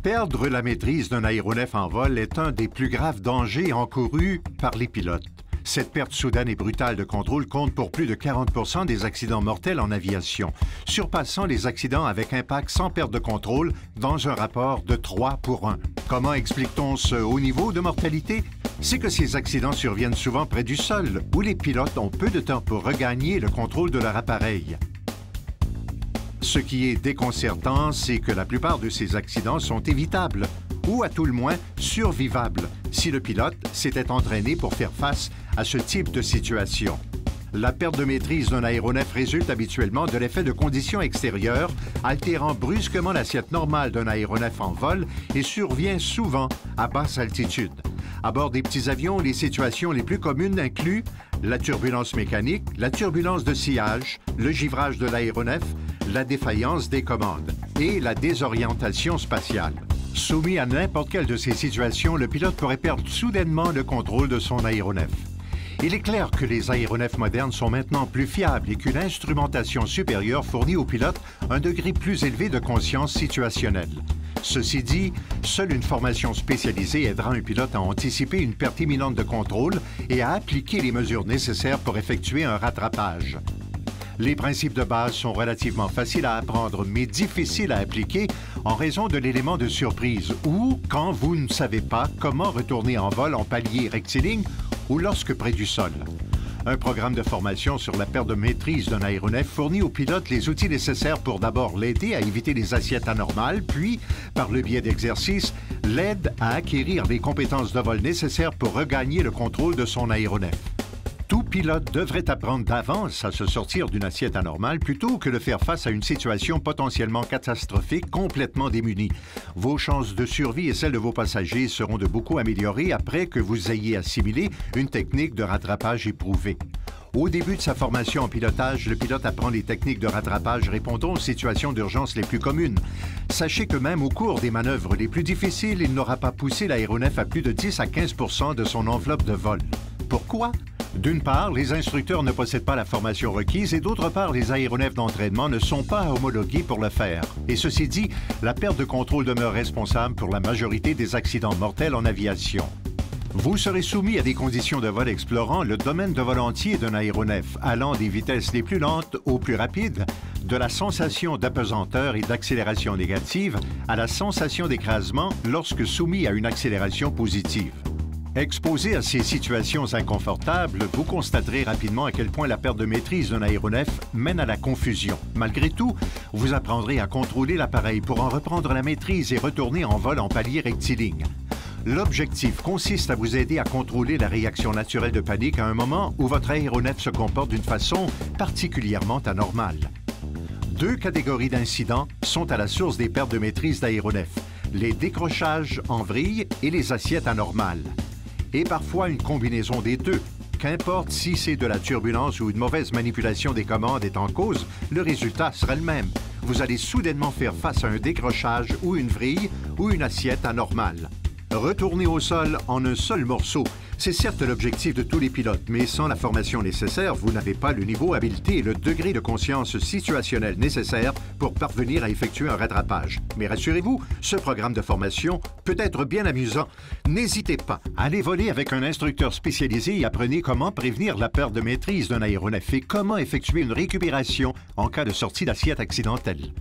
Perdre la maîtrise d'un aéronef en vol est un des plus graves dangers encourus par les pilotes. Cette perte soudaine et brutale de contrôle compte pour plus de 40% des accidents mortels en aviation, surpassant les accidents avec impact sans perte de contrôle dans un rapport de 3 pour 1. Comment explique-t-on ce haut niveau de mortalité? C'est que ces accidents surviennent souvent près du sol, où les pilotes ont peu de temps pour regagner le contrôle de leur appareil. Ce qui est déconcertant, c'est que la plupart de ces accidents sont évitables, ou à tout le moins survivables, si le pilote s'était entraîné pour faire face à ce type de situation. La perte de maîtrise d'un aéronef résulte habituellement de l'effet de conditions extérieures, altérant brusquement l'assiette normale d'un aéronef en vol et survient souvent à basse altitude. À bord des petits avions, les situations les plus communes incluent la turbulence mécanique, la turbulence de sillage, le givrage de l'aéronef, la défaillance des commandes et la désorientation spatiale. Soumis à n'importe quelle de ces situations, le pilote pourrait perdre soudainement le contrôle de son aéronef. Il est clair que les aéronefs modernes sont maintenant plus fiables et qu'une instrumentation supérieure fournit aux pilotes un degré plus élevé de conscience situationnelle. Ceci dit, seule une formation spécialisée aidera un pilote à anticiper une perte imminente de contrôle et à appliquer les mesures nécessaires pour effectuer un rattrapage. Les principes de base sont relativement faciles à apprendre, mais difficiles à appliquer en raison de l'élément de surprise ou quand vous ne savez pas comment retourner en vol en palier rectiligne ou lorsque près du sol. Un programme de formation sur la perte de maîtrise d'un aéronef fournit au pilote les outils nécessaires pour d'abord l'aider à éviter les assiettes anormales, puis, par le biais d'exercices, l'aide à acquérir les compétences de vol nécessaires pour regagner le contrôle de son aéronef. Tout pilote devrait apprendre d'avance à se sortir d'une assiette anormale plutôt que de faire face à une situation potentiellement catastrophique complètement démunie. Vos chances de survie et celles de vos passagers seront de beaucoup améliorées après que vous ayez assimilé une technique de rattrapage éprouvée. Au début de sa formation en pilotage, le pilote apprend les techniques de rattrapage répondant aux situations d'urgence les plus communes. Sachez que même au cours des manœuvres les plus difficiles, il n'aura pas poussé l'aéronef à plus de 10 à 15% de son enveloppe de vol. Pourquoi? D'une part, les instructeurs ne possèdent pas la formation requise et d'autre part, les aéronefs d'entraînement ne sont pas homologués pour le faire. Et ceci dit, la perte de contrôle demeure responsable pour la majorité des accidents mortels en aviation. Vous serez soumis à des conditions de vol explorant le domaine de vol entier d'un aéronef, allant des vitesses les plus lentes aux plus rapides, de la sensation d'apesanteur et d'accélération négative à la sensation d'écrasement lorsque soumis à une accélération positive. Exposé à ces situations inconfortables, vous constaterez rapidement à quel point la perte de maîtrise d'un aéronef mène à la confusion. Malgré tout, vous apprendrez à contrôler l'appareil pour en reprendre la maîtrise et retourner en vol en palier rectiligne. L'objectif consiste à vous aider à contrôler la réaction naturelle de panique à un moment où votre aéronef se comporte d'une façon particulièrement anormale. Deux catégories d'incidents sont à la source des pertes de maîtrise d'aéronefs: les décrochages en vrille et les assiettes anormales. Et parfois une combinaison des deux. Qu'importe si c'est de la turbulence ou une mauvaise manipulation des commandes est en cause, le résultat sera le même. Vous allez soudainement faire face à un décrochage ou une vrille ou une assiette anormale. Retourner au sol en un seul morceau, c'est certes l'objectif de tous les pilotes, mais sans la formation nécessaire, vous n'avez pas le niveau, habileté et le degré de conscience situationnelle nécessaire pour parvenir à effectuer un rattrapage. Mais rassurez-vous, ce programme de formation peut être bien amusant. N'hésitez pas, allez voler avec un instructeur spécialisé et apprenez comment prévenir la perte de maîtrise d'un aéronef et comment effectuer une récupération en cas de sortie d'assiette accidentelle.